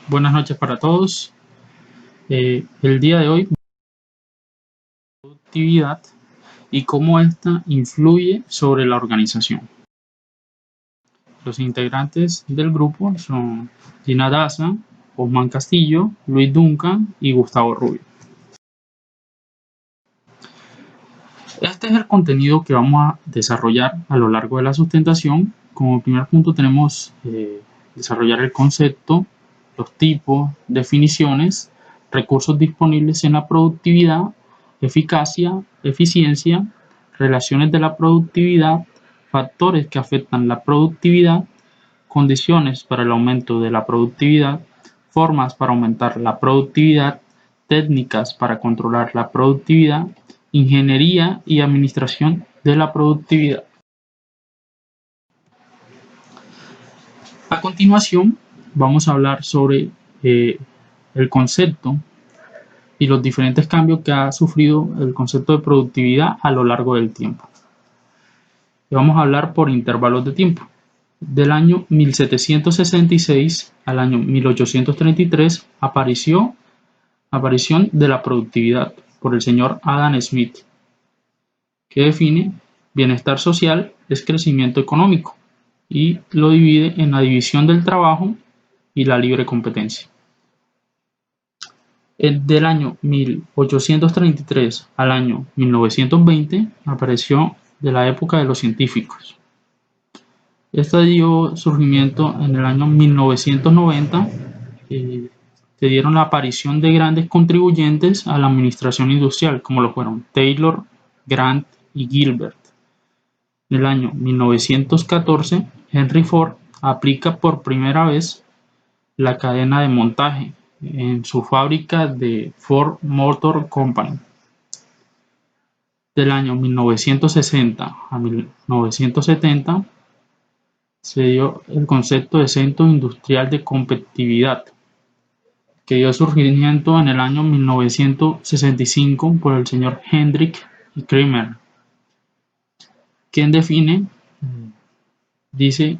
Buenas noches para todos. El día de hoy, productividad y cómo esta influye sobre la organización. Los integrantes del grupo son Gina Daza, Osman Castillo, Luis Duncan y Gustavo Rubio. Este es el contenido que vamos a desarrollar a lo largo de la sustentación. Como primer punto tenemos desarrollar el concepto, los tipos, definiciones, recursos disponibles en la productividad, eficacia, eficiencia, relaciones de la productividad, factores que afectan la productividad, condiciones para el aumento de la productividad, formas para aumentar la productividad, técnicas para controlar la productividad, ingeniería y administración de la productividad. A continuación, vamos a hablar sobre el concepto y los diferentes cambios que ha sufrido el concepto de productividad a lo largo del tiempo. Y vamos a hablar por intervalos de tiempo. Del año 1766 al año 1833 aparición de la productividad por el señor Adam Smith, que define bienestar social es crecimiento económico y lo divide en la división del trabajo y la libre competencia. Del año 1833 al año 1920 apareció de la época de los científicos. Esta dio surgimiento en el año 1990, se dieron la aparición de grandes contribuyentes a la administración industrial, como lo fueron Taylor, Grant y Gilbert. En el año 1914, Henry Ford aplica por primera vez la cadena de montaje en su fábrica de Ford Motor Company. Del año 1960 a 1970 se dio el concepto de centro industrial de competitividad, que dio surgimiento en el año 1965 por el señor Hendrik Kremer, quien dice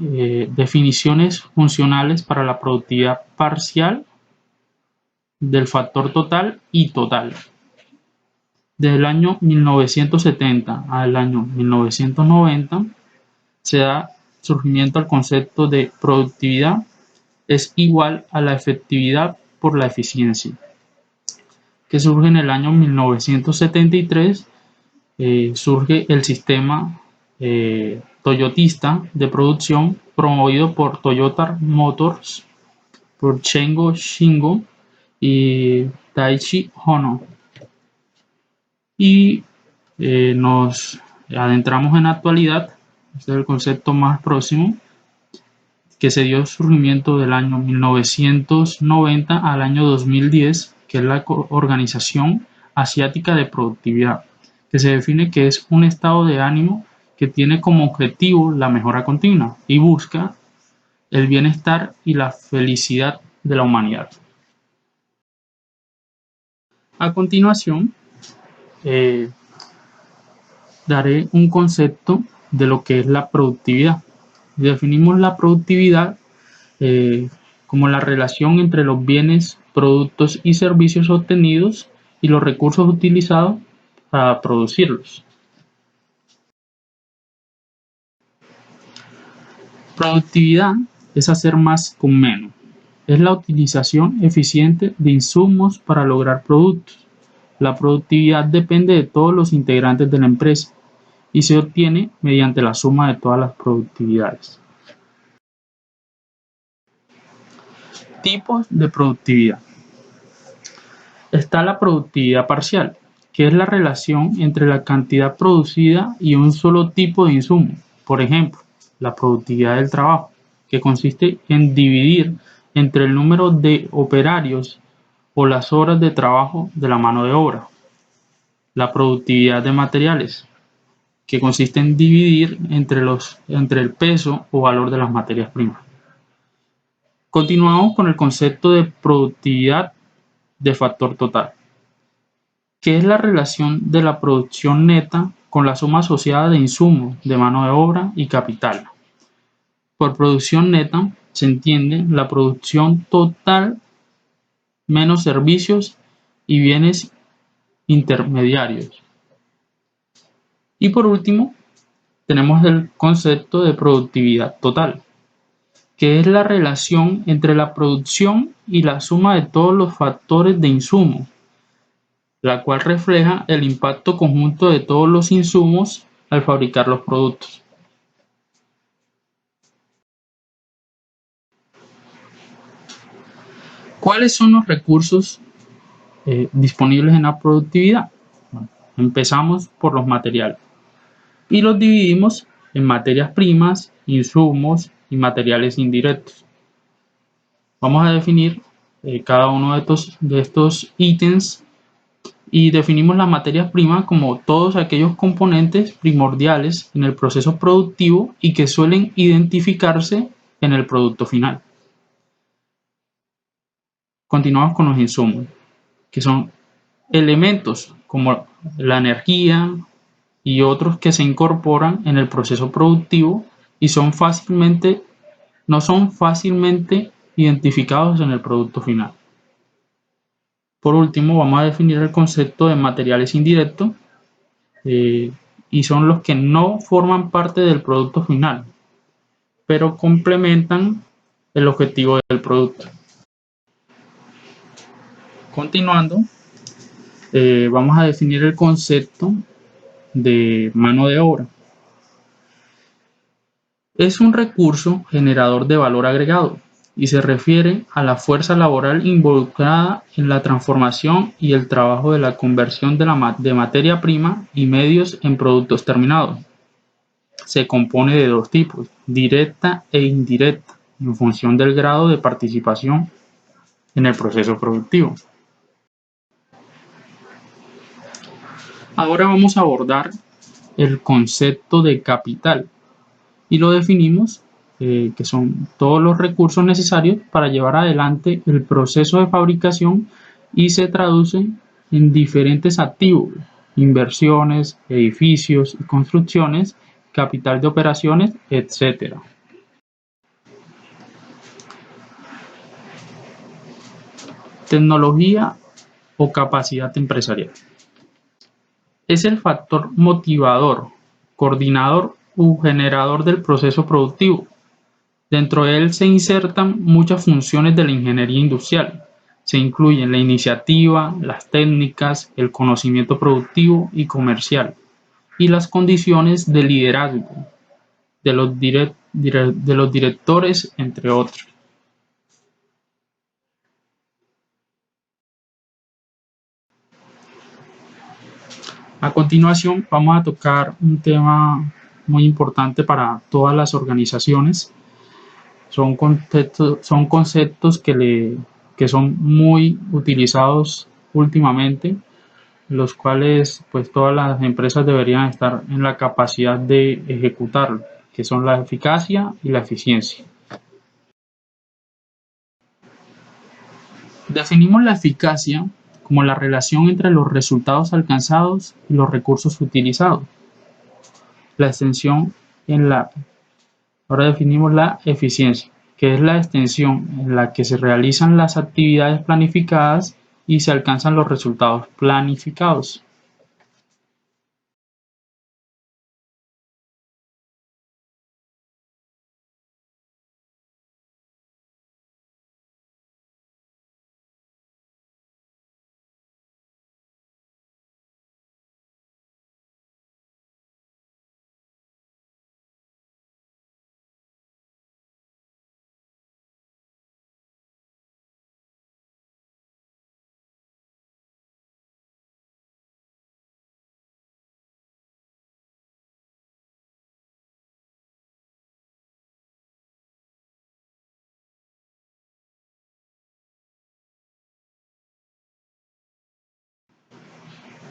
definiciones funcionales para la productividad parcial del factor total y total. Del año 1970 al año 1990 se da surgimiento al concepto de productividad es igual a la efectividad por la eficiencia, que surge en el año 1973. Surge el sistema toyotista de producción promovido por Toyota Motors, por Shengo Shingo y Taiichi Ohno. Y nos adentramos en la actualidad. Este es el concepto más próximo, que se dio surgimiento del año 1990 al año 2010, que es la Organización Asiática de Productividad, que se define que es un estado de ánimo que tiene como objetivo la mejora continua y busca el bienestar y la felicidad de la humanidad. A continuación, daré un concepto de lo que es la productividad. Definimos la productividad como la relación entre los bienes, productos y servicios obtenidos y los recursos utilizados para producirlos. Productividad es hacer más con menos. Es la utilización eficiente de insumos para lograr productos. La productividad depende de todos los integrantes de la empresa y se obtiene mediante la suma de todas las productividades. Tipos de productividad. Está la productividad parcial, que es la relación entre la cantidad producida y un solo tipo de insumo. Por ejemplo, la productividad del trabajo, que consiste en dividir entre el número de operarios o las horas de trabajo de la mano de obra. La productividad de materiales, que consiste en dividir entre el peso o valor de las materias primas. Continuamos con el concepto de productividad de factor total, que es la relación de la producción neta con la suma asociada de insumos, de mano de obra y capital. Por producción neta se entiende la producción total menos servicios y bienes intermediarios. Y por último, tenemos el concepto de productividad total, que es la relación entre la producción y la suma de todos los factores de insumo, la cual refleja el impacto conjunto de todos los insumos al fabricar los productos. ¿Cuáles son los recursos disponibles en la productividad? Bueno, empezamos por los materiales y los dividimos en materias primas, insumos y materiales indirectos. Vamos a definir cada uno de estos ítems y definimos las materias primas como todos aquellos componentes primordiales en el proceso productivo y que suelen identificarse en el producto final. Continuamos con los insumos, que son elementos como la energía y otros que se incorporan en el proceso productivo y no son fácilmente identificados en el producto final. Por último, vamos a definir el concepto de materiales indirectos y son los que no forman parte del producto final, pero complementan el objetivo del producto. Continuando, vamos a definir el concepto de mano de obra. Es un recurso generador de valor agregado y se refiere a la fuerza laboral involucrada en la transformación y el trabajo de la conversión de materia prima y medios en productos terminados. Se compone de dos tipos, directa e indirecta, en función del grado de participación en el proceso productivo. Ahora vamos a abordar el concepto de capital y lo definimos que son todos los recursos necesarios para llevar adelante el proceso de fabricación y se traducen en diferentes activos, inversiones, edificios y construcciones, capital de operaciones, etc. Tecnología o capacidad empresarial. Es el factor motivador, coordinador u generador del proceso productivo. Dentro de él se insertan muchas funciones de la ingeniería industrial. Se incluyen la iniciativa, las técnicas, el conocimiento productivo y comercial, y las condiciones de liderazgo de los directores, entre otros. A continuación, vamos a tocar un tema muy importante para todas las organizaciones. Son conceptos que son muy utilizados últimamente, los cuales pues todas las empresas deberían estar en la capacidad de ejecutarlo, que son la eficacia y la eficiencia. Definimos la eficacia como la relación entre los resultados alcanzados y los recursos utilizados. La extensión en la Ahora definimos la eficiencia, que es la extensión en la que se realizan las actividades planificadas y se alcanzan los resultados planificados.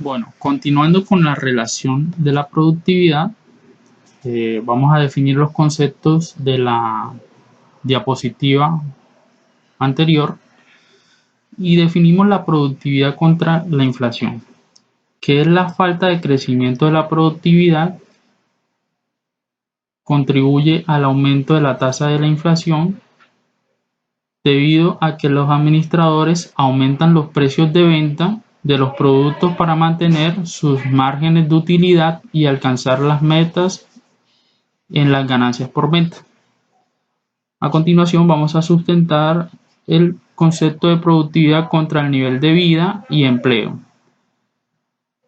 Bueno, continuando con la relación de la productividad, vamos a definir los conceptos de la diapositiva anterior y definimos la productividad contra la inflación, que es la falta de crecimiento de la productividad, contribuye al aumento de la tasa de la inflación debido a que los administradores aumentan los precios de venta de los productos para mantener sus márgenes de utilidad y alcanzar las metas en las ganancias por venta. A continuación vamos a sustentar el concepto de productividad contra el nivel de vida y empleo.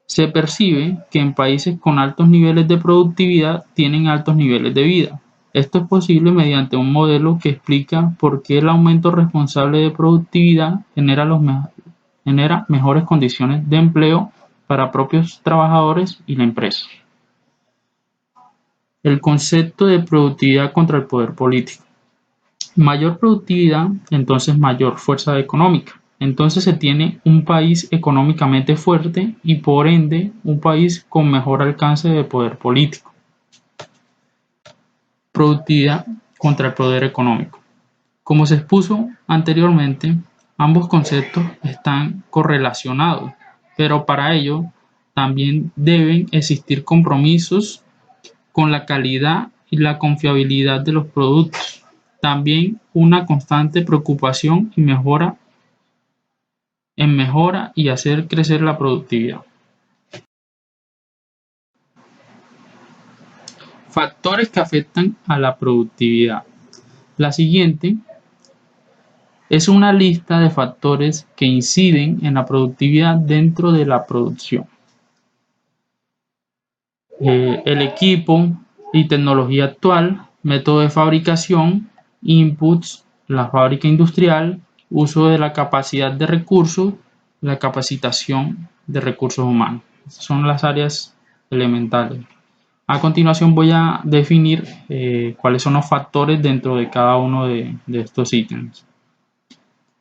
Se percibe que en países con altos niveles de productividad tienen altos niveles de vida. Esto es posible mediante un modelo que explica por qué el aumento responsable de productividad genera mejores condiciones de empleo para propios trabajadores y la empresa. El concepto de productividad contra el poder político. Mayor productividad, entonces mayor fuerza económica. Entonces se tiene un país económicamente fuerte y por ende un país con mejor alcance de poder político. Productividad contra el poder económico. Como se expuso anteriormente, ambos conceptos están correlacionados, pero para ello también deben existir compromisos con la calidad y la confiabilidad de los productos. También una constante preocupación en mejora y hacer crecer la productividad. Factores que afectan a la productividad. La siguiente es una lista de factores que inciden en la productividad dentro de la producción. El equipo y tecnología actual, método de fabricación, inputs, la fábrica industrial, uso de la capacidad de recursos, la capacitación de recursos humanos. Estas son las áreas elementales. A continuación voy a definir cuáles son los factores dentro de cada uno de estos ítems.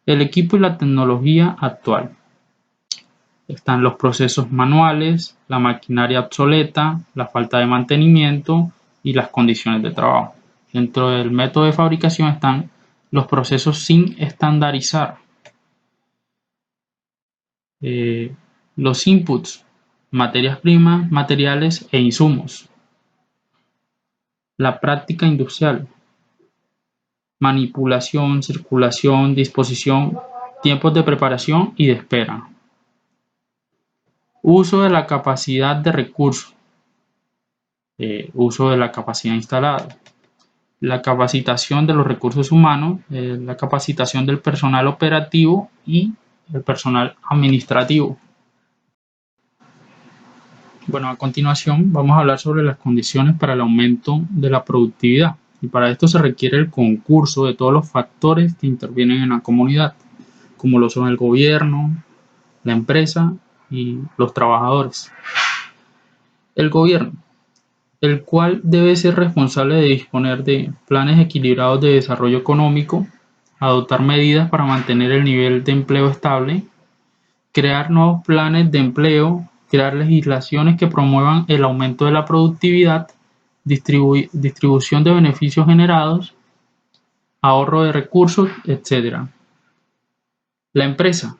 El equipo y la tecnología actual. Están los procesos manuales, la maquinaria obsoleta, la falta de mantenimiento y las condiciones de trabajo. Dentro del método de fabricación están los procesos sin estandarizar. Los inputs, materias primas, materiales e insumos. La práctica industrial, manipulación, circulación, disposición, tiempos de preparación y de espera. Uso de la capacidad de recursos, uso de la capacidad instalada. La capacitación de los recursos humanos, la capacitación del personal operativo y el personal administrativo. Bueno, a continuación vamos a hablar sobre las condiciones para el aumento de la productividad y para esto se requiere el concurso de todos los factores que intervienen en la comunidad, como lo son el gobierno, la empresa y los trabajadores. El gobierno, el cual debe ser responsable de disponer de planes equilibrados de desarrollo económico, adoptar medidas para mantener el nivel de empleo estable, crear nuevos planes de empleo, crear legislaciones que promuevan el aumento de la productividad, distribución de beneficios generados, ahorro de recursos, etc. La empresa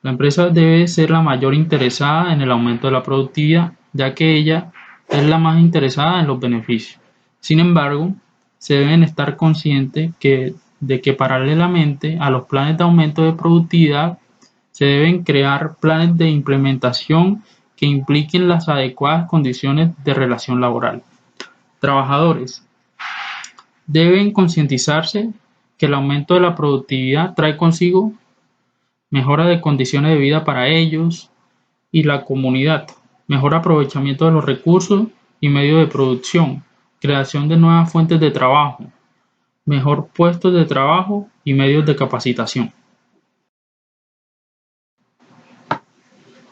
debe ser la mayor interesada en el aumento de la productividad, ya que ella es la más interesada en los beneficios. Sin embargo, se deben estar conscientes de que paralelamente a los planes de aumento de productividad se deben crear planes de implementación que impliquen las adecuadas condiciones de relación laboral. Trabajadores deben concientizarse que el aumento de la productividad trae consigo mejora de condiciones de vida para ellos y la comunidad, mejor aprovechamiento de los recursos y medios de producción, creación de nuevas fuentes de trabajo, mejor puestos de trabajo y medios de capacitación.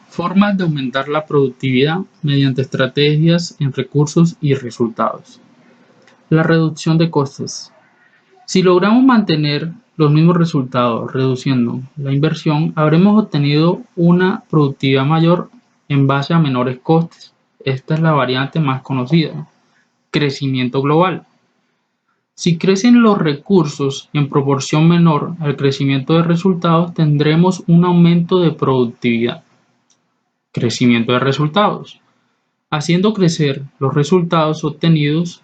Formas de aumentar la productividad mediante estrategias en recursos y resultados. La reducción de costes. Si logramos mantener los mismos resultados reduciendo la inversión, habremos obtenido una productividad mayor en base a menores costes. Esta es la variante más conocida. Crecimiento global. Si crecen los recursos en proporción menor al crecimiento de resultados, tendremos un aumento de productividad. Crecimiento de resultados. Haciendo crecer los resultados obtenidos,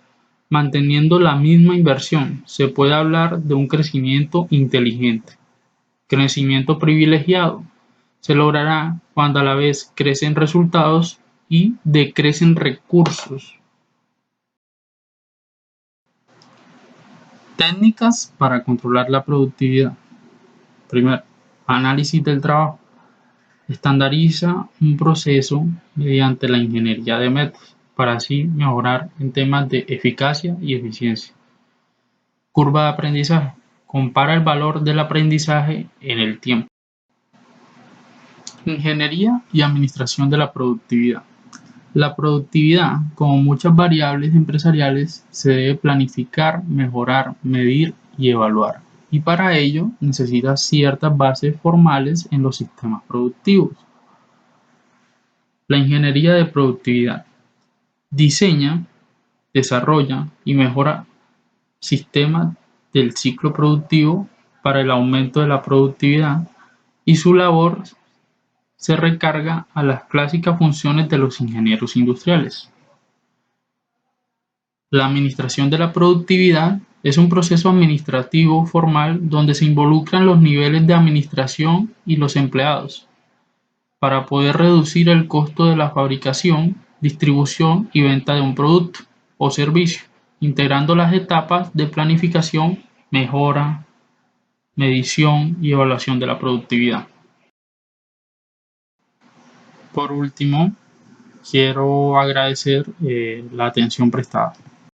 Manteniendo la misma inversión, se puede hablar de un crecimiento inteligente. Crecimiento privilegiado se logrará cuando a la vez crecen resultados y decrecen recursos. Técnicas para controlar la productividad. Primero, análisis del trabajo. Estandariza un proceso mediante la ingeniería de métodos para así mejorar en temas de eficacia y eficiencia. Curva de aprendizaje. Compara el valor del aprendizaje en el tiempo. Ingeniería y administración de la productividad. La productividad, como muchas variables empresariales, se debe planificar, mejorar, medir y evaluar. Y para ello necesita ciertas bases formales en los sistemas productivos. La ingeniería de productividad diseña, desarrolla y mejora sistemas del ciclo productivo para el aumento de la productividad y su labor se recarga a las clásicas funciones de los ingenieros industriales. La administración de la productividad es un proceso administrativo formal donde se involucran los niveles de administración y los empleados para poder reducir el costo de la fabricación, distribución y venta de un producto o servicio, integrando las etapas de planificación, mejora, medición y evaluación de la productividad. Por último, quiero agradecer la atención prestada.